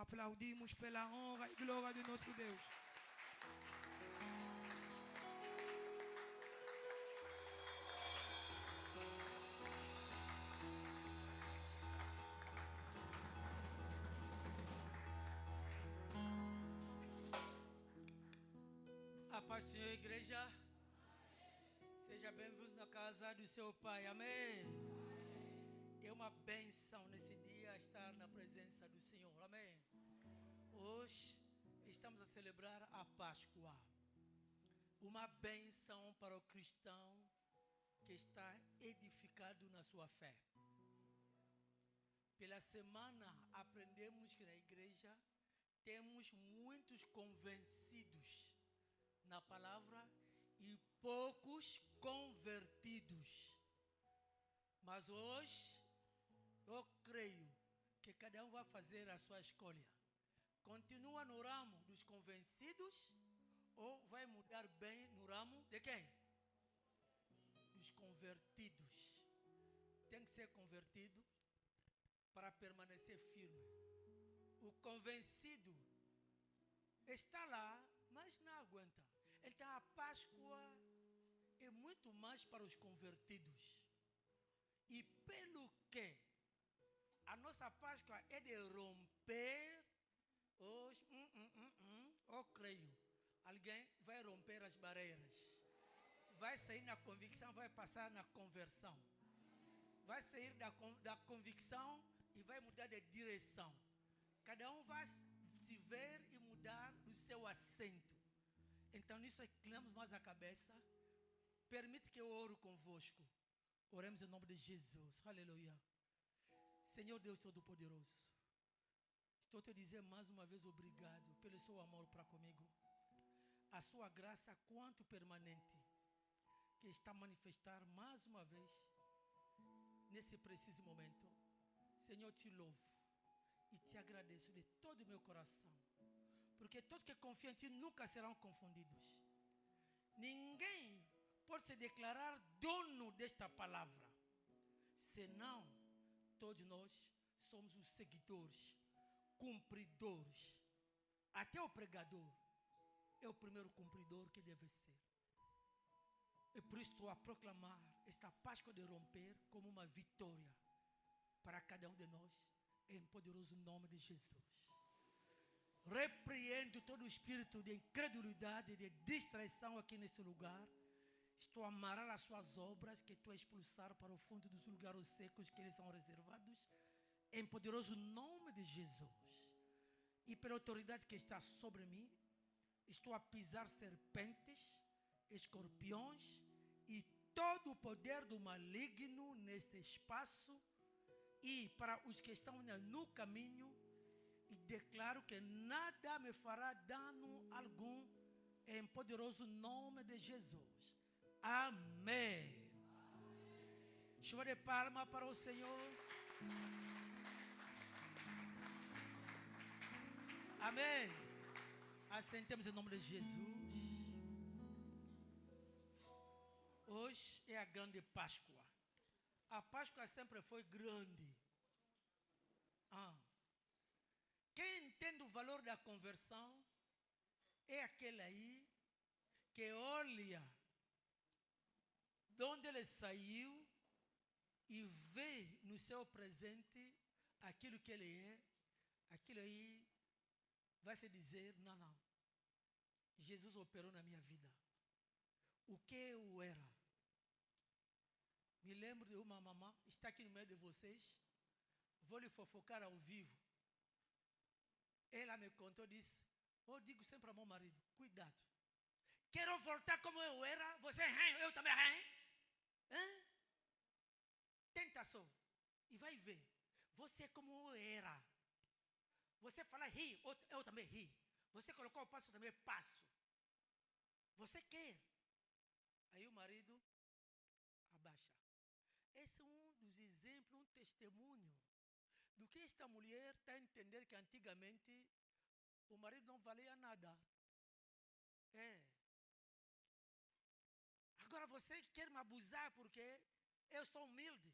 Aplaudimos pela honra e glória do nosso Deus. A paz do Senhor, igreja. Seja bem-vindo na casa do seu Pai. Amém. É uma bênção nesse dia estar na presença do Senhor. Amém. Hoje estamos a celebrar a Páscoa. Uma bênção para o cristão que está edificado na sua fé. Pela semana aprendemos que na igreja temos muitos convencidos na palavra e poucos convertidos. Mas hoje eu creio que cada um vai fazer a sua escolha. Continua no ramo dos convencidos ou vai mudar bem no ramo de quem? Dos convertidos. Tem que ser convertido para permanecer firme. O convencido está lá, mas não aguenta. Então a Páscoa é muito mais para os convertidos. E pelo que a nossa Páscoa é de romper os... eu creio. Alguém vai romper as barreiras. Vai sair na convicção, vai passar na conversão. Vai sair da convicção e vai mudar de direção. Cada um vai se ver e mudar o seu assento. Então nisso inclinamos mais a cabeça. Permite que eu oro convosco. Oremos em nome de Jesus. Aleluia. Senhor Deus Todo-Poderoso, estou te dizendo mais uma vez obrigado pelo seu amor para comigo. A sua graça quanto permanente que está a manifestar mais uma vez nesse preciso momento. Senhor, te louvo e te agradeço de todo o meu coração. Porque todos que confiam em ti nunca serão confundidos. Ninguém pode se declarar dono desta palavra, senão todos nós somos os seguidores, cumpridores. Até o pregador é o primeiro cumpridor que deve ser. E por isso estou a proclamar esta Páscoa de romper como uma vitória para cada um de nós, em poderoso nome de Jesus. Repreendo todo o espírito de incredulidade, de distraição aqui nesse lugar. Estou a amarrar as suas obras que tu expulsar para o fundo dos lugares secos que eles são reservados, em poderoso nome de Jesus. E pela autoridade que está sobre mim, estou a pisar serpentes, escorpiões e todo o poder do maligno neste espaço e para os que estão no caminho. E declaro que nada me fará dano algum, em poderoso nome de Jesus. Amém. Chuva de palma para o Senhor. Amém. Assentemos em nome de Jesus. Hoje é a grande Páscoa. A Páscoa sempre foi grande. Quem entende o valor da conversão é aquele aí que olha de onde ele saiu e vê no seu presente aquilo que ele é. Aquilo aí vai se dizer, não. Jesus operou na minha vida. O que eu era? Me lembro de uma mamã, está aqui no meio de vocês. Vou lhe fofocar ao vivo. Ela me contou, disse, eu digo sempre ao meu marido, cuidado. Quero voltar como eu era, você eu também. Tenta só. E vai ver. Você é como eu era. Você fala ri, eu também ri. Você colocou o passo, eu também passo. Você quer. Aí o marido abaixa. Esse é um dos exemplos, um testemunho do que esta mulher está a entender que antigamente o marido não valia nada. Agora você quer me abusar porque eu sou humilde.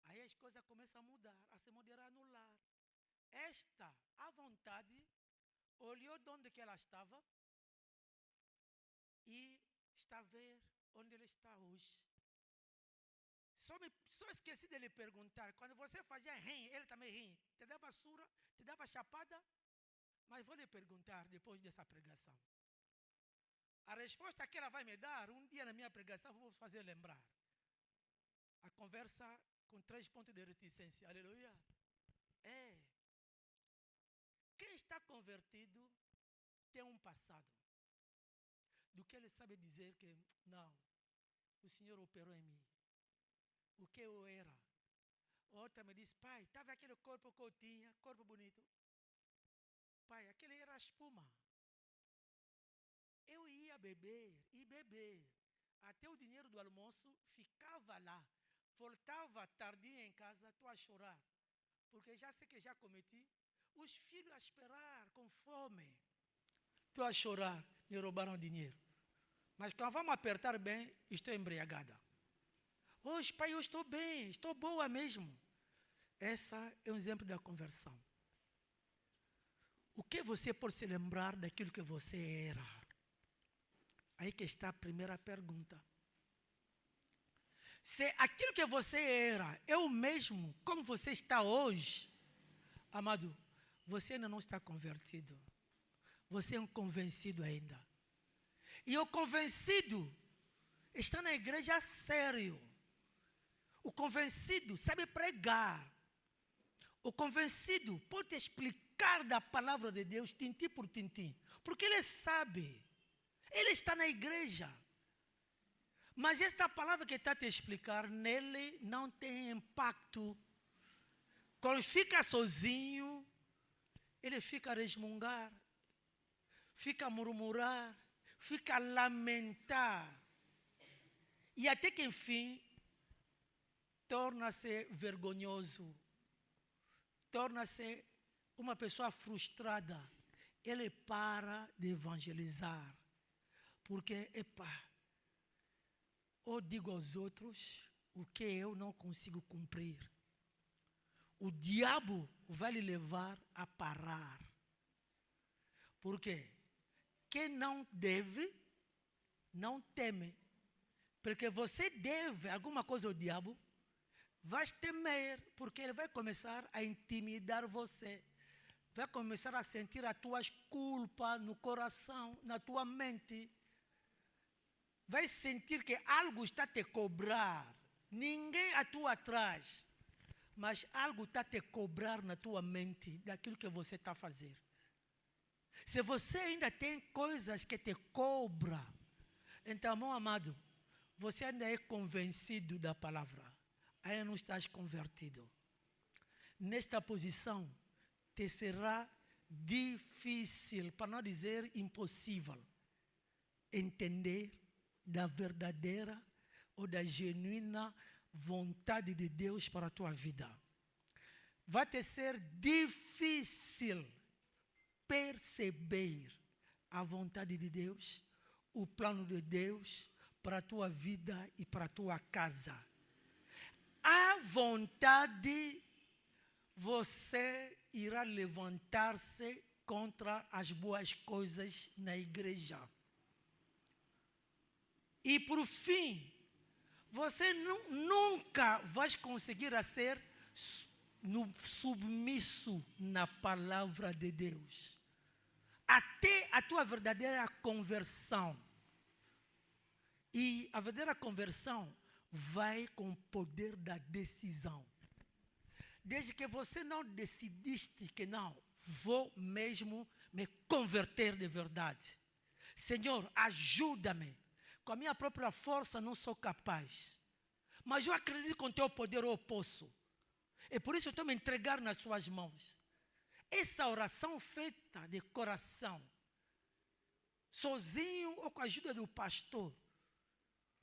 Aí as coisas começam a mudar, a se moderar no lar. esta, à vontade, olhou de onde que ela estava e está a ver onde ele está hoje. Só esqueci de lhe perguntar, quando você fazia rim, ele também rim, te dava surra, te dava chapada, mas vou lhe perguntar depois dessa pregação. A resposta que ela vai me dar, um dia na minha pregação, vou fazer lembrar. A conversa com 3 pontos de reticência, aleluia. Quem está convertido tem um passado. Do que ele sabe dizer que, não, o Senhor operou em mim. O que eu era. Outra me disse, pai, estava aquele corpo que eu tinha, corpo bonito. Pai, aquele era espuma. Eu ia beber e beber. Até o dinheiro do almoço ficava lá. Voltava tardinha em casa, estou a chorar. Porque já sei que já cometi. Os filhos a esperar com fome. Estou a chorar, me roubaram dinheiro. Mas quando vamos apertar bem, estou embriagada. Hoje, pai, eu estou bem, estou boa mesmo. Essa é um exemplo da conversão. O que você pode se lembrar daquilo que você era? Aí que está a primeira pergunta. Se aquilo que você era é o mesmo como você está hoje, amado, você ainda não está convertido. Você é um convencido ainda. E o convencido está na igreja a sério. O convencido sabe pregar. O convencido pode explicar da palavra de Deus, tintim por tintim. Porque ele sabe. Ele está na igreja. Mas esta palavra que está a te explicar, nele não tem impacto. Quando fica sozinho, ele fica a resmungar, fica a murmurar, fica a lamentar. E até que, enfim, torna-se vergonhoso. Torna-se uma pessoa frustrada. Ele para de evangelizar. Porque, ou digo aos outros o que eu não consigo cumprir. O diabo vai lhe levar a parar. Por quê? Quem não deve, não teme. Porque você deve alguma coisa ao diabo, vai temer, porque ele vai começar a intimidar você. Vai começar a sentir as tuas culpas no coração, na tua mente. Vai sentir que algo está a te cobrar. Ninguém atua atrás. Mas algo está a te cobrar na tua mente daquilo que você está a fazer. Se você ainda tem coisas que te cobram, então, meu amado, você ainda é convencido da palavra. Ainda não estás convertido. Nesta posição, te será difícil, para não dizer impossível, entender da verdadeira ou da genuína vontade de Deus para a tua vida. Vai te ser difícil perceber a vontade de Deus, o plano de Deus para a tua vida e para a tua casa. A vontade, você irá levantar-se contra as boas coisas na igreja. E por fim, você nunca vai conseguir ser submisso na palavra de Deus. Até a tua verdadeira conversão. E a verdadeira conversão vai com o poder da decisão. Desde que você não decidiste que não, vou mesmo me converter de verdade. Senhor, ajuda-me. Com a minha própria força não sou capaz. Mas eu acredito que com o teu poder eu posso. E por isso eu estou me entregar nas tuas mãos. Essa oração feita de coração, sozinho ou com a ajuda do pastor,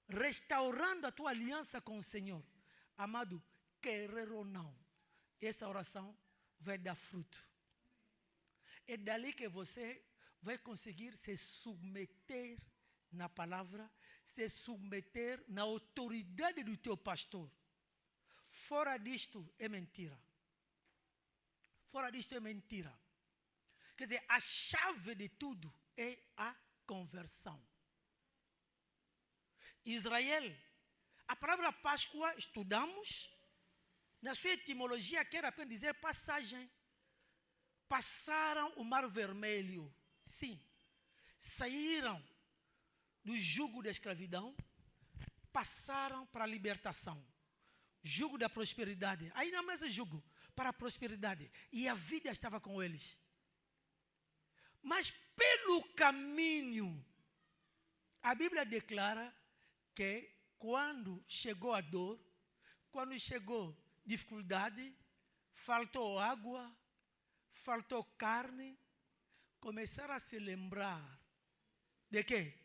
restaurando a tua aliança com o Senhor. Amado, querer ou não, essa oração vai dar fruto. É dali que você vai conseguir se submeter na palavra, se submeter na autoridade do teu pastor. Fora disto é mentira. Fora disto é mentira. Quer dizer, a chave de tudo é a conversão. Israel, a palavra Páscoa, estudamos, na sua etimologia quer apenas dizer passagem. Passaram o Mar Vermelho, sim. Saíram do jugo da escravidão, passaram para a libertação. Jugo da prosperidade, aí não é mais jugo, para a prosperidade. E a vida estava com eles. Mas pelo caminho, a Bíblia declara que quando chegou a dor, quando chegou dificuldade, faltou água, faltou carne, começaram a se lembrar de quê?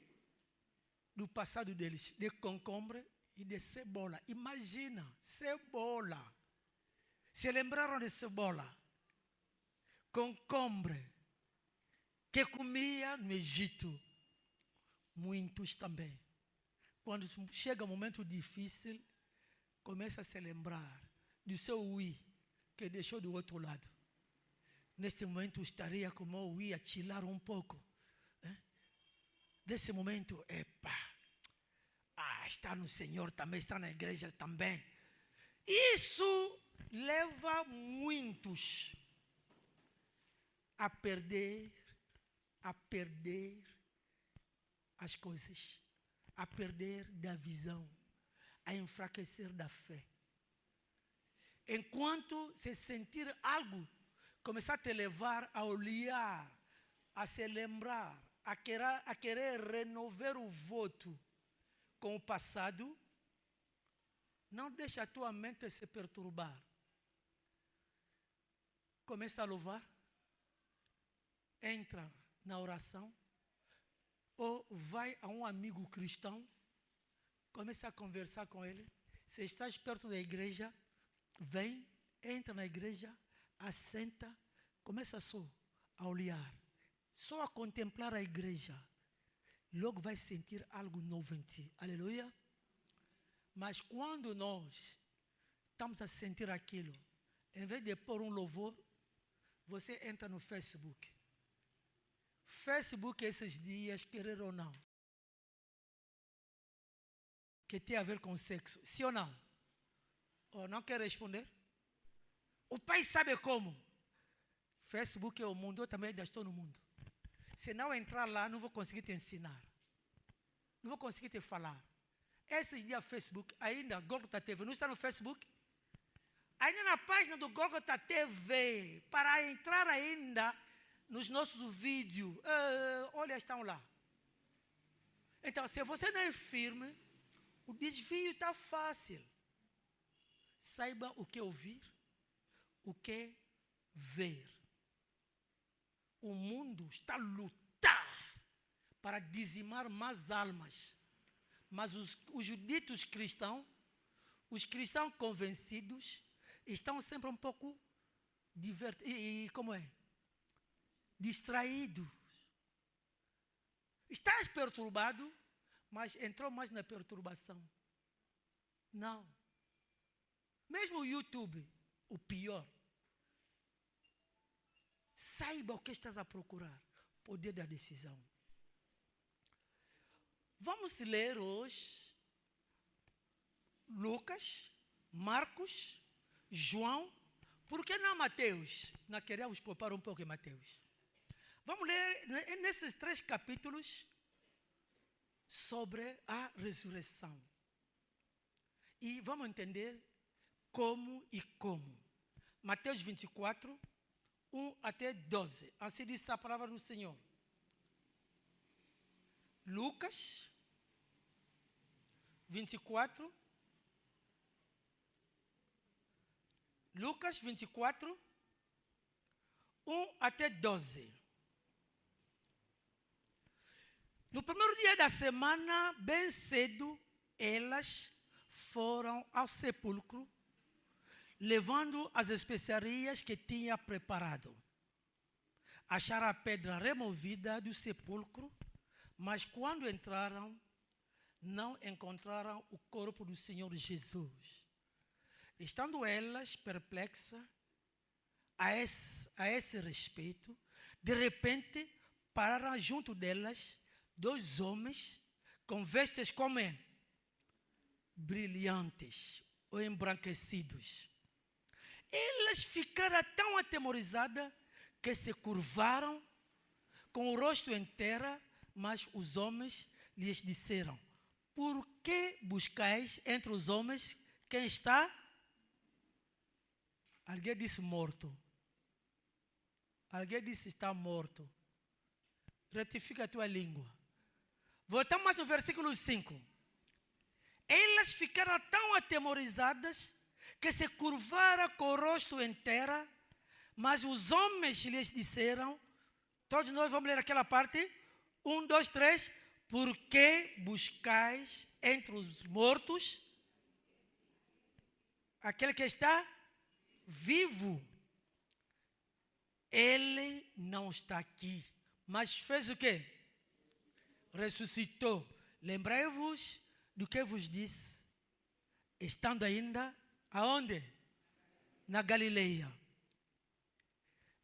Do passado deles, de concombre e de cebola. Imagina, cebola. Se lembraram de cebola, concombre, que comia no Egito. Muitos também. Quando chega um momento difícil, começa a se lembrar do seu Ui, que deixou do outro lado. Neste momento estaria como o Ui a chilar um pouco. Nesse momento, está no Senhor também, está na igreja também. Isso leva muitos a perder as coisas, a perder da visão, a enfraquecer da fé. Enquanto se sentir algo, começar a te levar a olhar, a se lembrar, a querer renovar o voto com o passado, não deixa a tua mente se perturbar. Começa a louvar, entra na oração, ou vai a um amigo cristão, começa a conversar com ele. Se estás perto da igreja, vem, entra na igreja, assenta, começa só a olhar, só a contemplar a igreja. Logo vai sentir algo novo em ti. Aleluia. Mas quando nós estamos a sentir aquilo, em vez de pôr um louvor, você entra no Facebook. Facebook esses dias, querer ou não, que tem a ver com sexo, sim ou não? Ou não quer responder? O pai sabe como. Facebook é o mundo, eu também ainda estou no mundo. Se não entrar lá, não vou conseguir te ensinar. Não vou conseguir te falar. Esses dias Facebook, ainda Golgota TV, não está no Facebook? Ainda na página do Golgota TV, para entrar ainda nos nossos vídeos, olha, estão lá. Então, se você não é firme, o desvio está fácil. Saiba o que ouvir, o que ver. O mundo está a lutar para dizimar mais almas. Mas os ditos cristãos, os cristãos convencidos, estão sempre um pouco distraídos. Estás perturbado, mas entrou mais na perturbação. Não. Mesmo o YouTube, o pior. Saiba o que estás a procurar. Poder da decisão. Vamos ler hoje Lucas, Marcos, João. Por que não Mateus? Nós queremos poupar um pouco em Mateus. Vamos ler nesses 3 capítulos sobre a ressurreição. E vamos entender como e como. Mateus 24, 1 até 12. Assim diz a palavra do Senhor. Lucas 24. Lucas 24, 1 até 12. No primeiro dia da semana, bem cedo, elas foram ao sepulcro, levando as especiarias que tinha preparado. Acharam a pedra removida do sepulcro, mas quando entraram, não encontraram o corpo do Senhor Jesus. Estando elas perplexas, a esse respeito, de repente, pararam junto delas 2 homens com vestes como brilhantes ou embranquecidos. Elas ficaram tão atemorizadas que se curvaram com o rosto em terra, mas os homens lhes disseram: por que buscais entre os homens quem está? Alguém disse morto. Alguém disse está morto. Retifica a tua língua. Voltamos no versículo 5. Elas ficaram tão atemorizadas que se curvaram com o rosto em terra, mas os homens lhes disseram, todos nós vamos ler aquela parte, 1, 2, 3, por que buscais entre os mortos aquele que está vivo? Ele não está aqui, mas fez o quê? Ressuscitou. Lembrai-vos do que vos disse, estando ainda aonde? Na Galileia.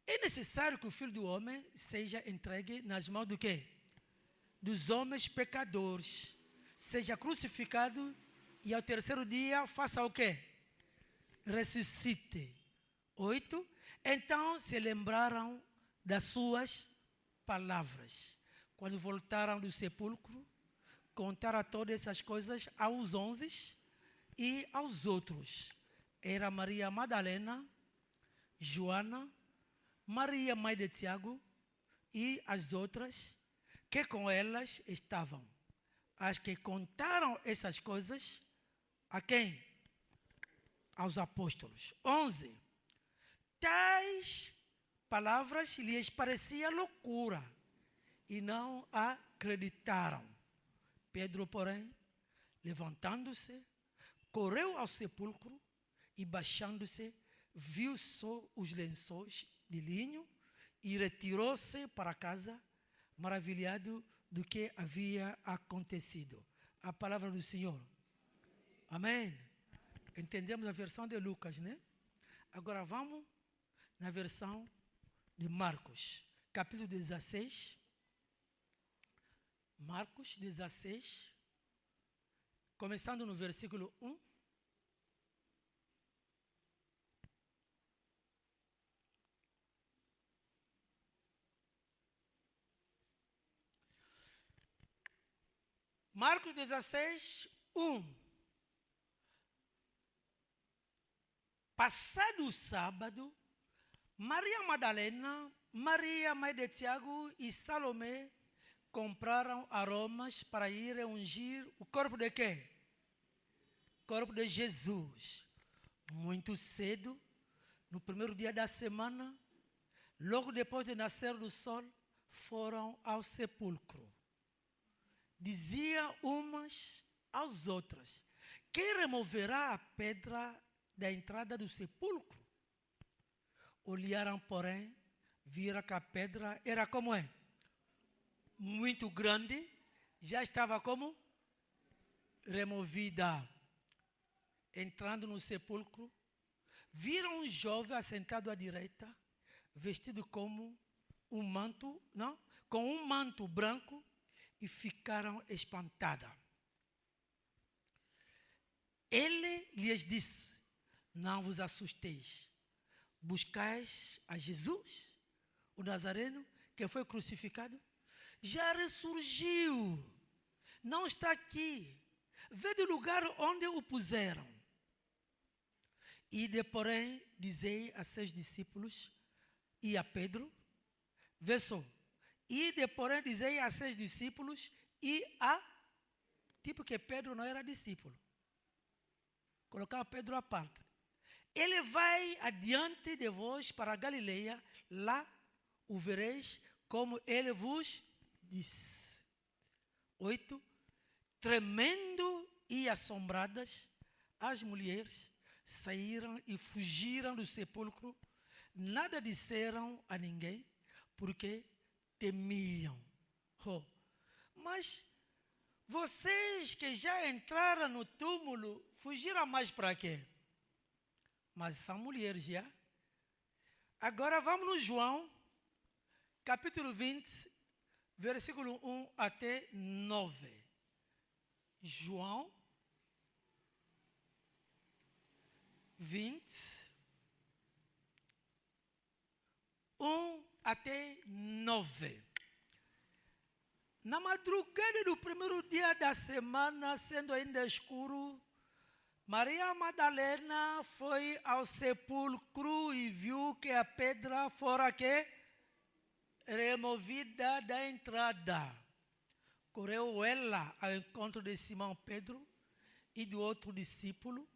É necessário que o Filho do Homem seja entregue nas mãos do quê? Dos homens pecadores. Seja crucificado e ao terceiro dia faça o quê? Ressuscite. 8. Então se lembraram das suas palavras. Quando voltaram do sepulcro, contaram todas essas coisas aos 11 e aos outros. Era Maria Madalena, Joana, Maria, mãe de Tiago, e as outras que com elas estavam. As que contaram essas coisas, a quem? Aos apóstolos. 11. Tais palavras lhes parecia loucura e não acreditaram. Pedro, porém, levantando-se, correu ao sepulcro e, baixando-se, viu só os lençóis de linho e retirou-se para casa, maravilhado do que havia acontecido. A palavra do Senhor. Amém? Entendemos a versão de Lucas, né? Agora vamos na versão de Marcos, capítulo 16. Marcos 16, começando no versículo 1. Marcos 16, 1. Passado o sábado, Maria Madalena, Maria, mãe de Tiago e Salomé compraram aromas para ir ungir o corpo de quê? Corpo de Jesus. Muito cedo, no primeiro dia da semana, logo depois de nascer do sol, foram ao sepulcro. Diziam umas às outras: quem removerá a pedra da entrada do sepulcro? Olharam, porém, viram que a pedra era como é? Muito grande, já estava como? Removida. Entrando no sepulcro, viram um jovem assentado à direita, vestido como um manto, não? Com um manto branco, e ficaram espantadas. Ele lhes disse: não vos assusteis. Buscais a Jesus, o Nazareno, que foi crucificado? Já ressurgiu. Não está aqui. Vede o lugar onde o puseram. E porém, dizei a seus discípulos e a Pedro, vê só, e porém dizei a seus discípulos e a, tipo que Pedro não era discípulo. Colocava Pedro à parte. Ele vai adiante de vós para a Galileia, lá o vereis como ele vos disse. 8. Tremendo e assombradas, as mulheres saíram e fugiram do sepulcro, nada disseram a ninguém, porque temiam. Oh, mas vocês que já entraram no túmulo, fugiram mais para quê? Mas são mulheres já. Agora vamos no João, capítulo 20, versículo 1 até 9. João 20, 1 até 9. Na madrugada do primeiro dia da semana, sendo ainda escuro, Maria Madalena foi ao sepulcro e viu que a pedra fora removida da entrada. Correu ela ao encontro de Simão Pedro e do outro discípulo,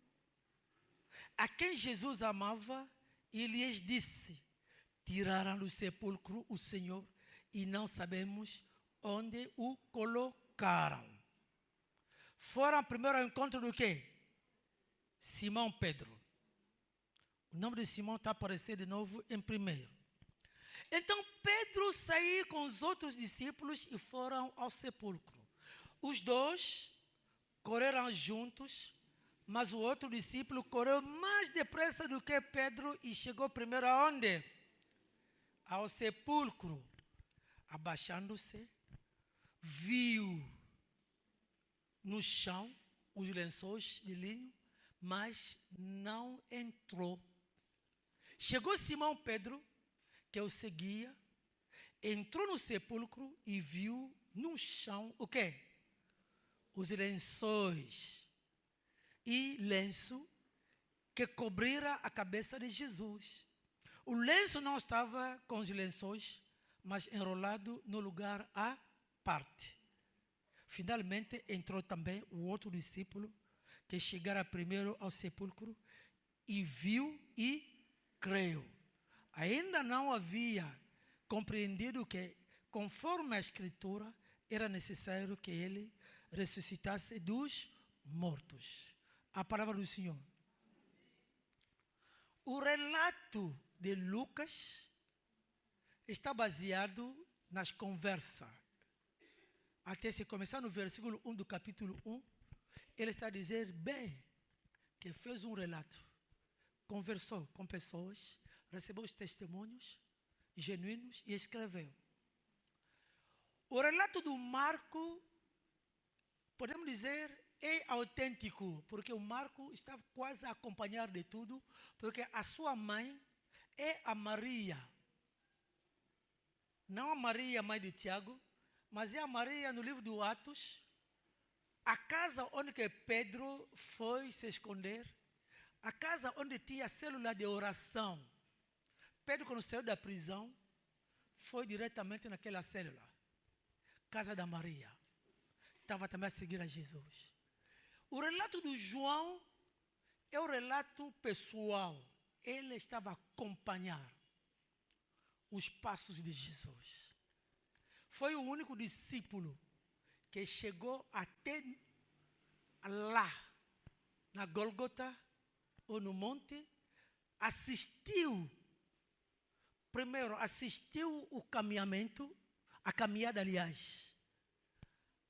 a quem Jesus amava, e lhes disse: tiraram do sepulcro o Senhor e não sabemos onde o colocaram. Foram primeiro ao encontro do quê? Simão Pedro. O nome de Simão está aparecendo de novo em primeiro. Então Pedro saiu com os outros discípulos e foram ao sepulcro. Os dois correram juntos, mas o outro discípulo correu mais depressa do que Pedro e chegou primeiro aonde? Ao sepulcro. Abaixando-se, viu no chão os lençóis de linho, mas não entrou. Chegou Simão Pedro, que o seguia, entrou no sepulcro e viu no chão o quê? Os lençóis e lenço que cobrira a cabeça de Jesus. O lenço não estava com os lençóis, mas enrolado no lugar à parte. Finalmente entrou também o outro discípulo, que chegara primeiro ao sepulcro e viu e creu. Ainda não havia compreendido que, conforme a Escritura, era necessário que ele ressuscitasse dos mortos. A palavra do Senhor. O relato de Lucas está baseado nas conversas. Até se começar no versículo 1 do capítulo 1, ele está a dizer bem que fez um relato, conversou com pessoas, recebeu os testemunhos genuínos e escreveu. O relato do Marco, podemos dizer, é autêntico, porque o Marco estava quase a acompanhar de tudo, porque a sua mãe é a Maria. Não a Maria, mãe de Tiago, mas é a Maria no livro do Atos, a casa onde que Pedro foi se esconder, a casa onde tinha a célula de oração. Pedro, quando saiu da prisão, foi diretamente naquela célula, casa da Maria. Estava também a seguir a Jesus. O relato do João é o relato pessoal. Ele estava a acompanhar os passos de Jesus. Foi o único discípulo que chegou até lá, na Gólgota, ou no monte, primeiro assistiu o caminhamento, a caminhada, aliás.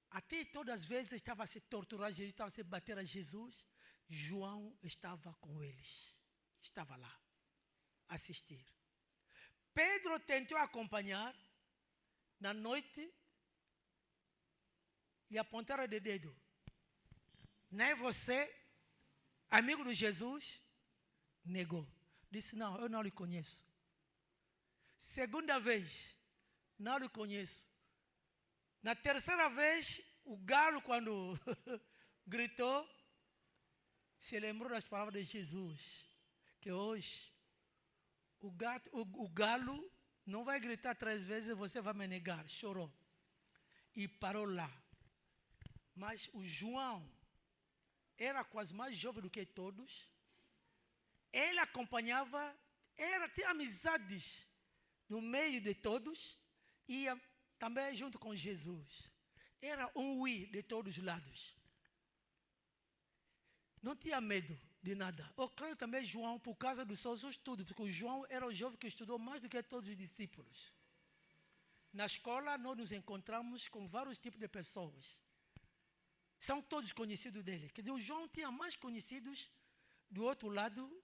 Até todas as vezes estava a se torturar Jesus, estava a se bater a Jesus. João estava com eles, estava lá, a assistir. Pedro tentou acompanhar, na noite, lhe apontaram de dedo. Nem você, amigo de Jesus, negou. Disse, não, eu não lhe conheço. Segunda vez, não lhe conheço. Na terceira vez, o galo, quando gritou, se lembrou das palavras de Jesus, que hoje o galo não vai gritar 3 vezes e você vai me negar. Chorou. E parou lá. Mas o João era quase mais jovem do que todos. Ele acompanhava, tinha amizades no meio de todos, ia também junto com Jesus. Era um de todos os lados. Não tinha medo de nada. Eu creio também João, por causa dos seus estudos, porque o João era o jovem que estudou mais do que todos os discípulos. Na escola, nós nos encontramos com vários tipos de pessoas. São todos conhecidos dele. Quer dizer, o João tinha mais conhecidos do outro lado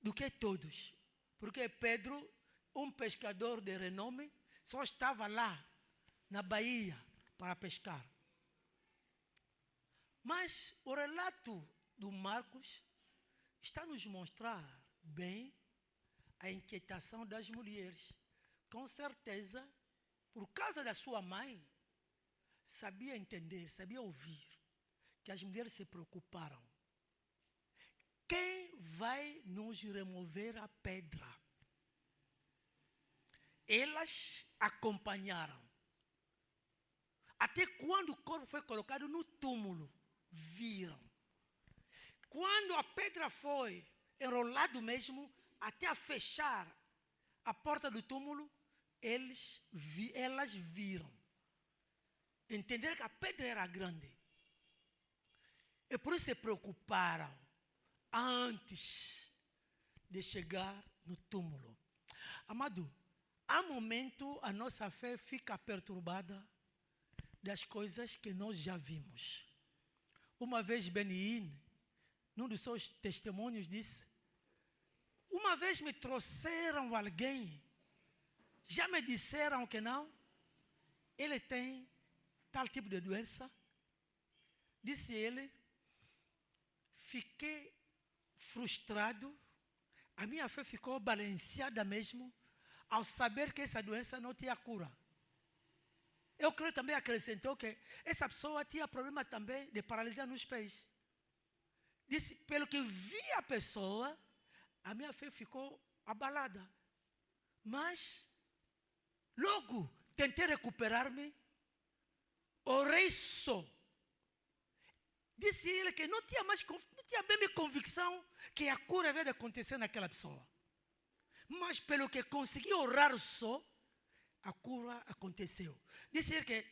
do que todos. Porque Pedro, um pescador de renome, só estava lá, na Bahia, para pescar. Mas o relato do Marcos está a nos mostrar bem a inquietação das mulheres. Com certeza, por causa da sua mãe, sabia entender, sabia ouvir, que as mulheres se preocuparam. Quem vai nos remover a pedra? Elas acompanharam. Até quando o corpo foi colocado no túmulo, viram. Quando a pedra foi enrolado mesmo, até a fechar a porta do túmulo, elas viram. Entenderam que a pedra era grande. E por isso se preocuparam antes de chegar no túmulo. Amado, há momento a nossa fé fica perturbada das coisas que nós já vimos. Uma vez Benin, num dos seus testemunhos, disse: uma vez me trouxeram alguém, já me disseram que não, ele tem tal tipo de doença. Disse ele, fiquei frustrado, a minha fé ficou balanceada mesmo, ao saber que essa doença não tinha cura. Eu creio também, acrescentou que essa pessoa tinha problema também de paralisia nos pés. Disse, pelo que vi a pessoa, a minha fé ficou abalada. Mas, logo, tentei recuperar-me, orei só. Disse ele que não tinha bem convicção que a cura havia de acontecer naquela pessoa. Mas, pelo que consegui orar só, a cura aconteceu. Disse ele que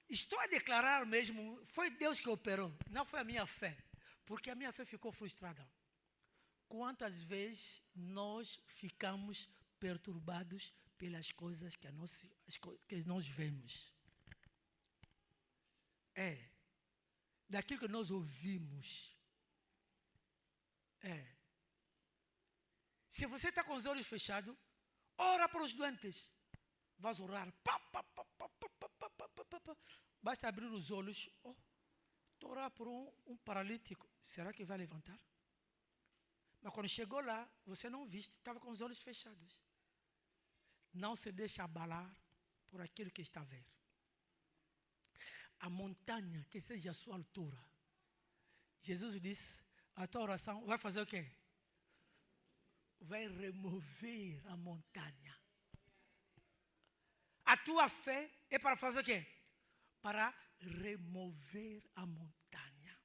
estou a declarar mesmo, foi Deus que operou, não foi a minha fé. Porque a minha fé ficou frustrada. Quantas vezes nós ficamos perturbados pelas coisas que nós vemos? Daquilo que nós ouvimos. Se você está com os olhos fechados, ora para os doentes. Vais orar. Basta abrir os olhos. Estou orando por um paralítico. Será que vai levantar? Mas quando chegou lá, você não viste, estava com os olhos fechados. Não se deixe abalar por aquilo que está a ver. A montanha que seja a sua altura. Jesus disse, a tua oração vai fazer o quê? Vai remover a montanha. A tua fé é para fazer o quê? Para remover a montanha.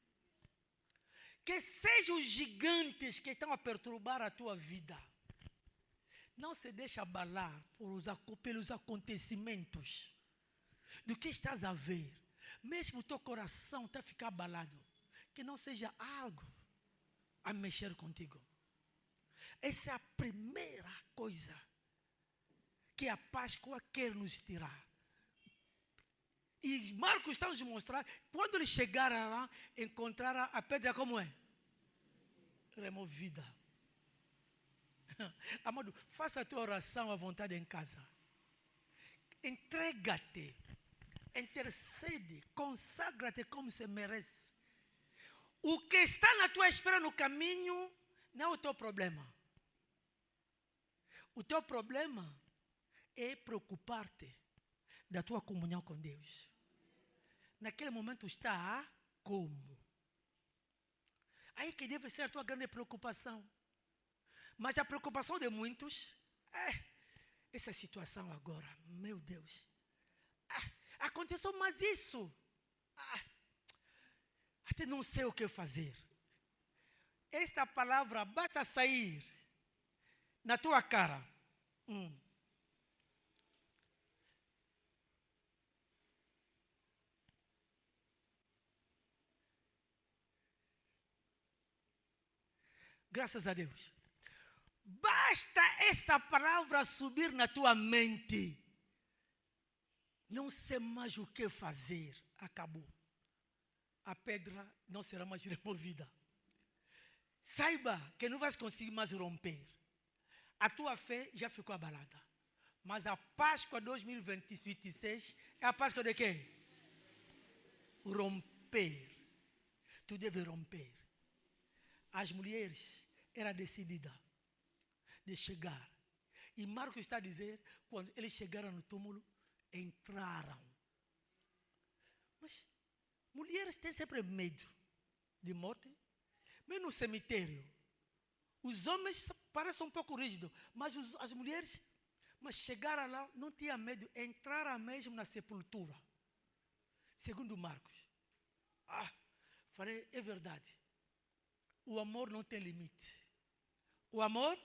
Que sejam os gigantes que estão a perturbar a tua vida. Não se deixe abalar pelos acontecimentos. Do que estás a ver. Mesmo o teu coração está a ficar abalado. Que não seja algo a mexer contigo. Essa é a primeira coisa que a Páscoa quer nos tirar. E Marcos está nos mostrar, quando eles chegaram lá, encontraram a pedra como é? Removida. Amado, faça a tua oração à vontade em casa. Entrega-te. Intercede. Consagra-te como se merece. O que está na tua espera no caminho não é o teu problema. O teu problema é preocupar-te da tua comunhão com Deus. Naquele momento está como? Aí que deve ser a tua grande preocupação. Mas a preocupação de muitos é essa situação agora, meu Deus. Aconteceu mais isso. Até não sei o que fazer. Esta palavra basta sair na tua cara. Graças a Deus. Basta esta palavra subir na tua mente. Não sei mais o que fazer. Acabou. A pedra não será mais removida. Saiba que não vais conseguir mais romper. a tua fé já ficou abalada. Mas a Páscoa 2026 é a Páscoa de quê? Romper. Tu deve romper. As mulheres eram decididas de chegar. E Marcos está a dizer, quando eles chegaram no túmulo, entraram. Mas mulheres têm sempre medo de morte. Mesmo no cemitério. Os homens parecem um pouco rígidos, mas as mulheres, mas chegaram lá, não tinham medo, entraram mesmo na sepultura. Segundo Marcos. Falei, é verdade. O amor não tem limite. O amor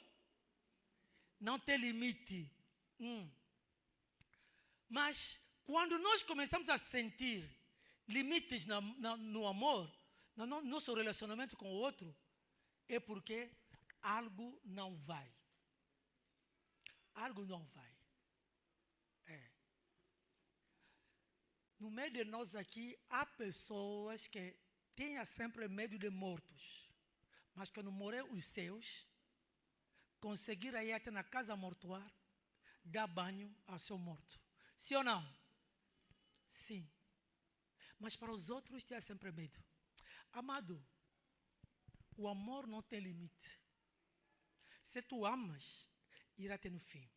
não tem limite. Mas quando nós começamos a sentir limites no amor, no nosso relacionamento com o outro, é porque algo não vai. Algo não vai. No meio de nós aqui, há pessoas que têm sempre medo de mortos. Mas quando morrer os seus, conseguiram ir até na casa mortuária, dar banho ao seu morto. Sim ou não? Sim. Mas para os outros, tinha sempre medo. Amado, o amor não tem limite. Se tu amas, irá ter no fim.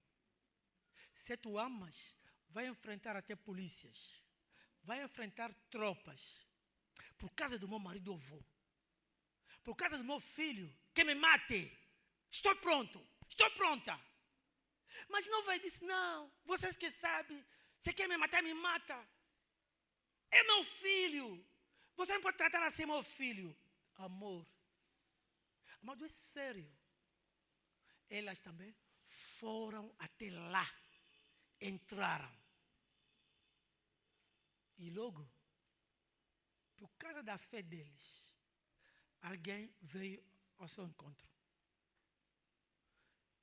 Se tu amas, vai enfrentar até polícias. Vai enfrentar tropas. Por causa do meu marido eu vou. Por causa do meu filho, que me mate. Estou pronto. Estou pronta. Mas não vai dizer, não. Vocês que sabem. Se quer me matar, me mata. É meu filho. Você não pode tratar assim meu filho. Amor. Amado, é sério. Elas também foram até lá. Entraram. E logo, por causa da fé deles, alguém veio ao seu encontro.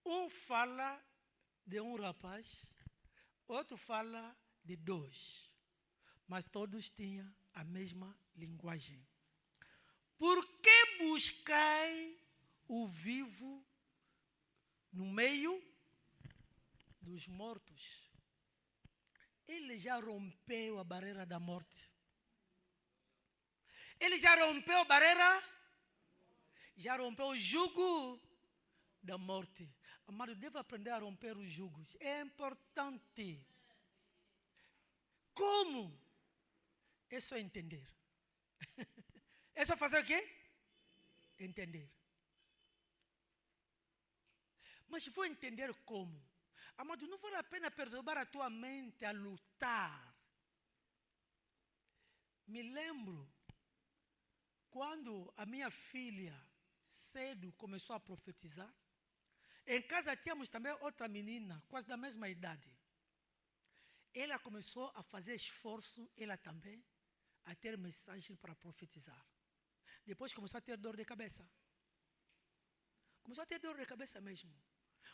Um fala de um rapaz, outro fala de dois. Mas todos tinham a mesma linguagem. Por que buscai o vivo no meio dos mortos? Ele já rompeu a barreira da morte. Ele já rompeu a barreira, já rompeu o jugo da morte. Amado, deve aprender a romper os jugos. É importante. Como? É só entender. É só fazer o quê? Entender. Mas vou entender como. Amado, não vale a pena perturbar a tua mente a lutar. Me lembro quando a minha filha cedo começou a profetizar. Em casa tínhamos também outra menina, quase da mesma idade. Ela começou a fazer esforço, ela também, a ter mensagem para profetizar. Depois começou a ter dor de cabeça. Começou a ter dor de cabeça mesmo.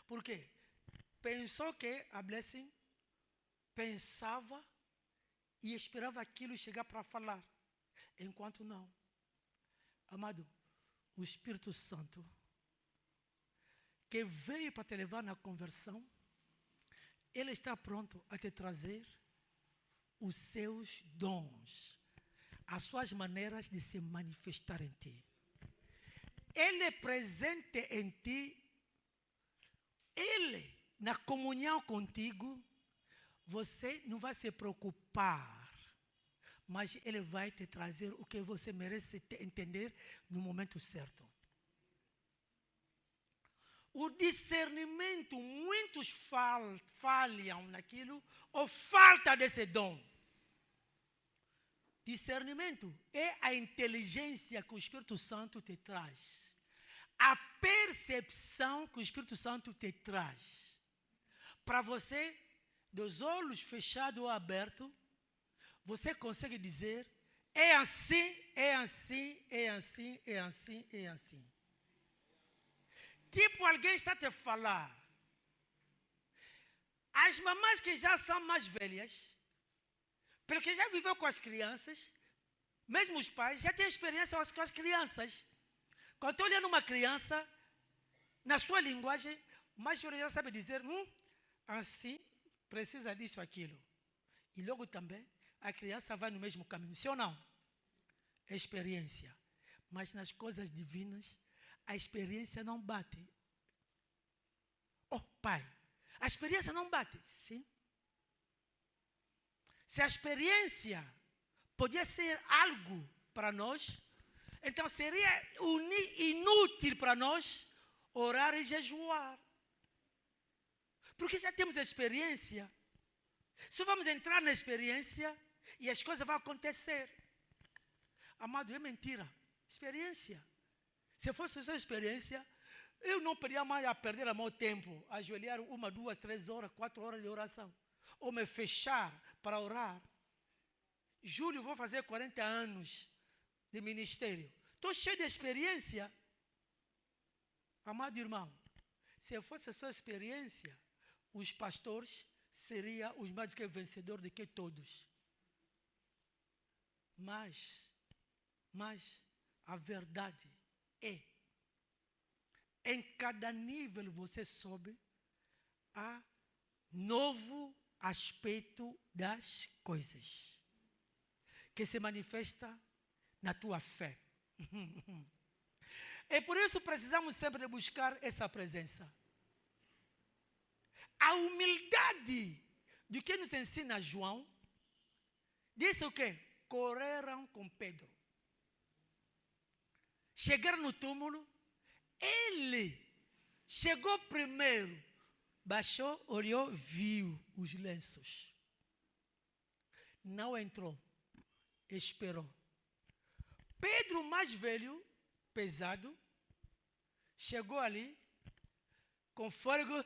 Por quê? Pensou que a Blessing pensava e esperava aquilo chegar para falar. Enquanto não. Amado, o Espírito Santo, que veio para te levar na conversão, ele está pronto a te trazer os seus dons, as suas maneiras de se manifestar em ti. Ele é presente em ti, ele, na comunhão contigo, você não vai se preocupar, mas ele vai te trazer o que você merece entender no momento certo. O discernimento, muitos falham naquilo, ou falta desse dom. Discernimento é a inteligência que o Espírito Santo te traz. A percepção que o Espírito Santo te traz. Para você, dos olhos fechados ou abertos, você consegue dizer, é assim, é assim, é assim, é assim, é assim. Tipo, alguém está a te falar. As mamães que já são mais velhas, porque já viveu com as crianças, mesmo os pais, já têm experiência com as crianças. Quando estou olhando uma criança, na sua linguagem, mais velho já sabe dizer, assim, precisa disso, aquilo. E logo também, a criança vai no mesmo caminho, sim ou não? É experiência. Mas nas coisas divinas, a experiência não bate. Oh, pai, a experiência não bate. Sim. Se a experiência podia ser algo para nós, então seria inútil para nós orar e jejuar. Porque já temos a experiência. Só vamos entrar na experiência e as coisas vão acontecer. Amado, é mentira. Experiência. Se fosse só experiência, eu não poderia mais a perder o meu tempo, ajoelhar 1, 2, 3 horas, 4 horas de oração. Ou me fechar para orar. Julho, vou fazer 40 anos de ministério. Estou cheio de experiência. Amado irmão, se fosse só experiência, os pastores seriam os mais que vencedores do que todos. Mas a verdade é, em cada nível você sobe a novo aspecto das coisas, que se manifesta na tua fé. E por isso precisamos sempre buscar essa presença. A humildade de que nos ensina João, disse o quê? Correram com Pedro. Chegaram no túmulo, ele chegou primeiro, baixou, olhou, viu os lenços. Não entrou, esperou. Pedro, mais velho, pesado, chegou ali, com fôlego,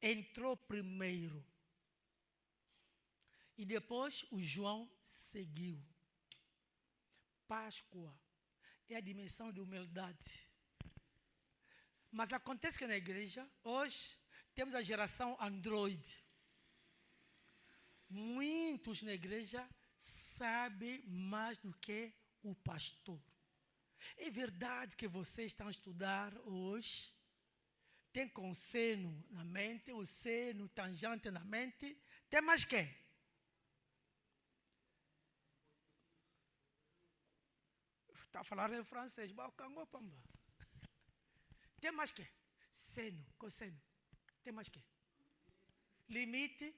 entrou primeiro. E depois o João seguiu. Páscoa é a dimensão de humildade. Mas acontece que na igreja, hoje, temos a geração Android. Muitos na igreja sabem mais do que o pastor. É verdade que vocês estão a estudar hoje, tem cosseno na mente, o seno tangente na mente, tem mais que? Está falando em francês, tem mais que? Seno, cosseno, tem mais que? Limite,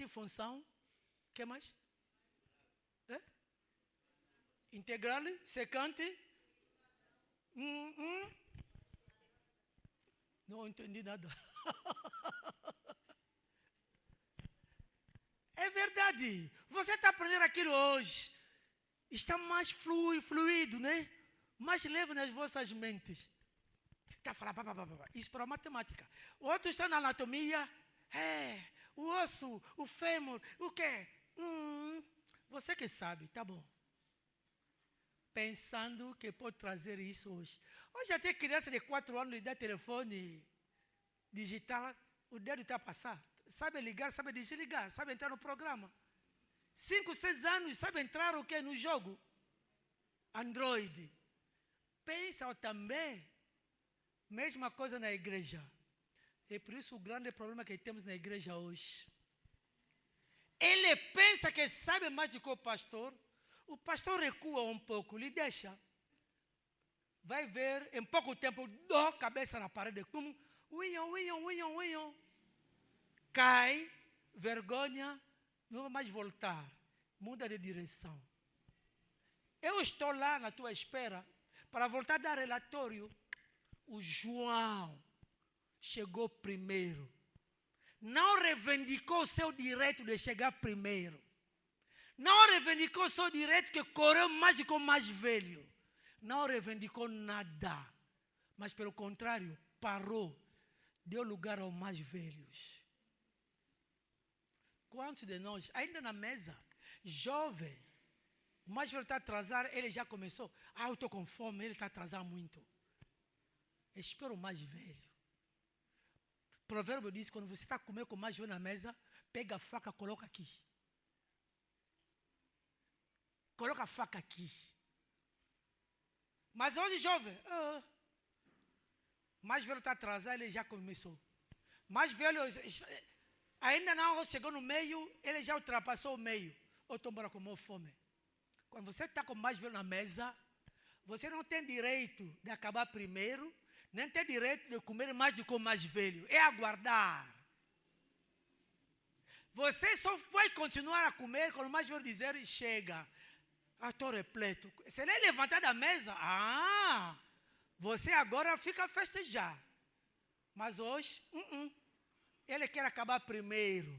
função, que mais? Integral, secante, Não entendi nada. É verdade. Você está aprendendo aquilo hoje. Está mais fluido, né? Mais leve nas vossas mentes. Está falando, isso para a matemática. Outro está na anatomia. O osso, o fêmur, o quê? Você que sabe, tá bom. Pensando que pode trazer isso hoje. Hoje até criança de 4 anos lhe dá telefone digital, o dedo está a passar. Sabe ligar, sabe desligar, sabe entrar no programa. 5, 6 anos, sabe entrar o quê? No jogo. Android. Pensa também, mesma coisa na igreja. É por isso o grande problema que temos na igreja hoje. Ele pensa que sabe mais do que o pastor recua um pouco, lhe deixa. Vai ver, em pouco tempo, dá a cabeça na parede, como uiam. Cai, vergonha, não vai mais voltar. Muda de direção. Eu estou lá na tua espera para voltar a dar relatório. O João chegou primeiro. Não reivindicou o seu direito de chegar primeiro. Não reivindicou o seu direito que correu mais do que o mais velho. Não reivindicou nada. Mas, pelo contrário, parou. Deu lugar aos mais velhos. Quantos de nós, ainda na mesa, jovem, o mais velho está a atrasar, ele já começou. Eu estou com fome, ele está a atrasar muito. Espera o mais velho. O provérbio diz, quando você está comendo com o mais velho na mesa, pega a faca, coloca aqui. Coloca a faca aqui. Mas hoje, jovem, Mais velho está atrasado, ele já começou. Mais velho, ainda não chegou no meio, ele já ultrapassou o meio. Ou tomara com fome. Quando você está com mais velho na mesa, você não tem direito de acabar primeiro, nem tem direito de comer mais do que o mais velho. É aguardar. Você só vai continuar a comer quando o mais velho dizer, chega. Estou repleto. Se ele levantar da mesa, você agora fica a festejar. Mas hoje, ele quer acabar primeiro,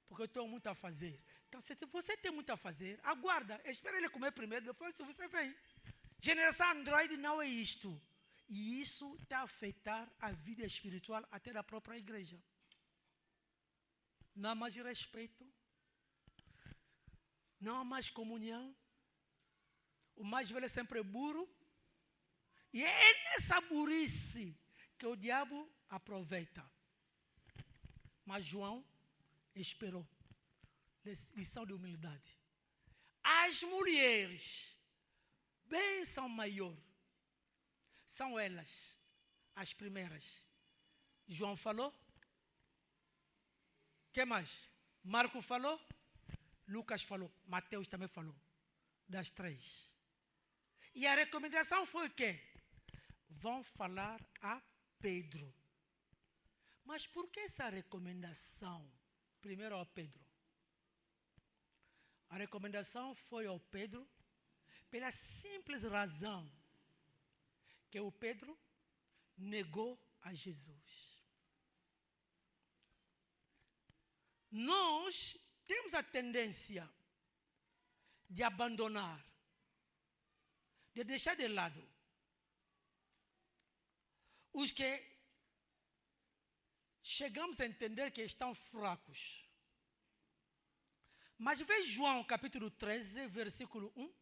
porque eu tenho muito a fazer. Então, se você tem muito a fazer, aguarda, espera ele comer primeiro, depois você vem. Geração Android não é isto. E isso está a afetar a vida espiritual até da própria igreja. Não há mais respeito, não há mais comunhão. O mais velho é sempre burro. E é nessa burrice que o diabo aproveita. Mas João esperou. Lição de humildade. As mulheres, bênção maior, são elas, as primeiras. João falou. Que mais? Marco falou. Lucas falou. Mateus também falou. Das 3. E a recomendação foi o quê? Vão falar a Pedro. Mas por que essa recomendação? Primeiro ao Pedro. A recomendação foi ao Pedro pela simples razão que o Pedro negou a Jesus. Nós temos a tendência de abandonar, de deixar de lado os que chegamos a entender que estão fracos. Mas vê João capítulo 13, versículo 1.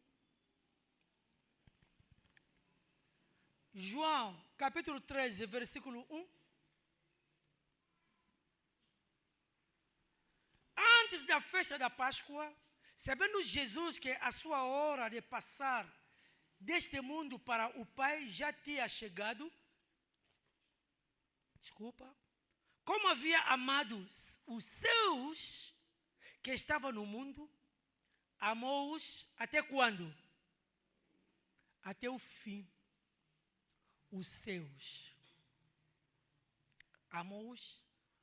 João capítulo 13, versículo 1. Antes da festa da Páscoa, sabendo Jesus que a sua hora de passar deste mundo para o Pai já tinha chegado, como havia amado os seus que estavam no mundo, amou-os até quando? Até o fim. Os seus. Amou-os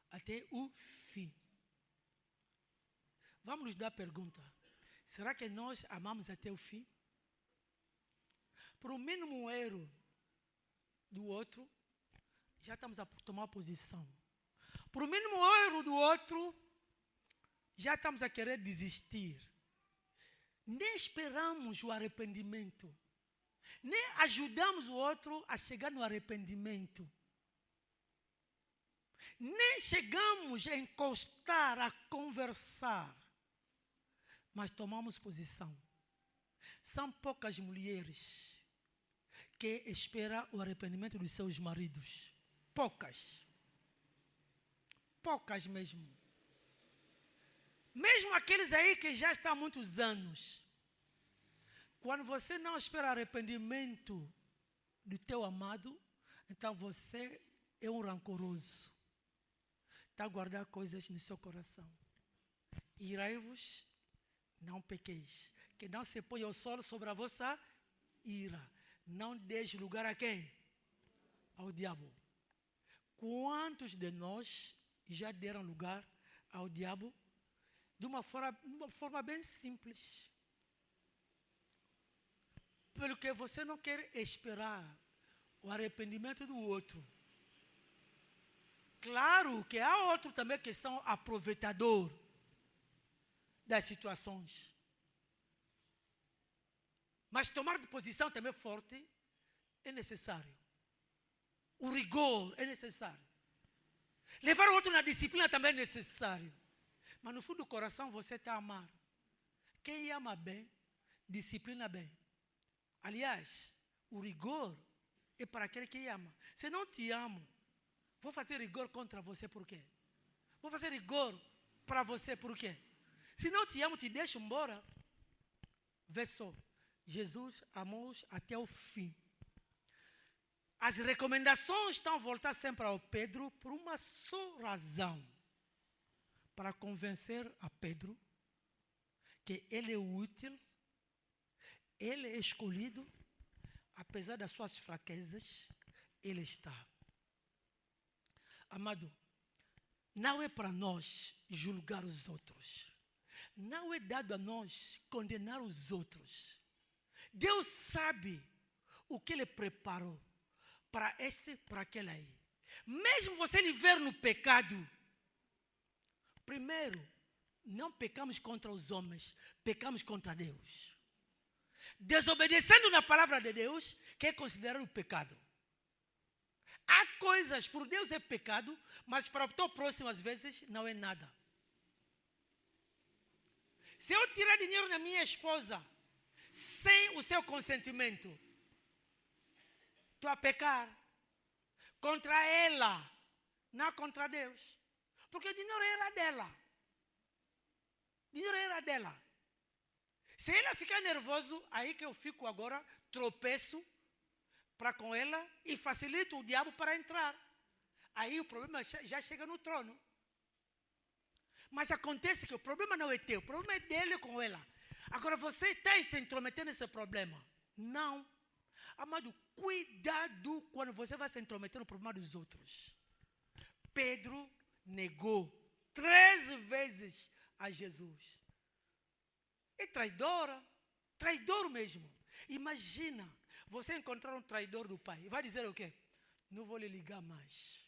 até o fim. Vamos nos dar a pergunta. Será que nós amamos até o fim? Por o mínimo erro do outro, já estamos a tomar posição. Por o mínimo erro do outro, já estamos a querer desistir. Nem esperamos o arrependimento. Nem ajudamos o outro a chegar no arrependimento. Nem chegamos a encostar, a conversar. Mas tomamos posição. São poucas mulheres que esperam o arrependimento dos seus maridos. Poucas. Poucas mesmo. Mesmo aqueles aí que já estão há muitos anos. Quando você não espera arrependimento do teu amado, então você é um rancoroso. Está a guardar coisas no seu coração. Irai-vos, não pequeis. Que não se ponha o sol sobre a vossa ira. Não deixe lugar a quem? Ao diabo. Quantos de nós já deram lugar ao diabo de uma forma bem simples? Pelo que você não quer esperar o arrependimento do outro. Claro que há outros também que são aproveitadores das situações. Mas tomar posição também forte é necessário. O rigor é necessário. Levar o outro na disciplina também é necessário. Mas no fundo do coração você está a amar. Quem ama bem, disciplina bem. Aliás, o rigor é para aquele que ama. Se não te amo, vou fazer rigor contra você por quê? Vou fazer rigor para você por quê? Se não te amo, te deixo embora. Vê só, Jesus amou-os até o fim. As recomendações estão a voltar sempre ao Pedro por uma só razão. Para convencer a Pedro que ele é útil, ele é escolhido, apesar das suas fraquezas, ele está. Amado, não é para nós julgar os outros. Não é dado a nós condenar os outros. Deus sabe o que ele preparou para este, para aquele aí. Mesmo você lhe ver no pecado, primeiro, não pecamos contra os homens, pecamos contra Deus. Desobedecendo na palavra de Deus, que é considerado pecado. Há coisas, por Deus é pecado, mas para o teu próximo, às vezes, não é nada. Se eu tirar dinheiro da minha esposa, sem o seu consentimento, estou a pecar contra ela, não contra Deus. Porque o dinheiro era dela. O dinheiro era dela. Se ela ficar nervosa, aí que eu fico agora, tropeço para com ela e facilito o diabo para entrar. Aí o problema já chega no trono. Mas acontece que o problema não é teu, o problema é dele com ela. Agora você está se intrometendo nesse problema. Não. Amado, cuidado quando você vai se intrometer no problema dos outros. Pedro negou 13 vezes a Jesus. É traidora, traidor mesmo. Imagina, você encontrar um traidor do pai, vai dizer o quê? Não vou lhe ligar mais.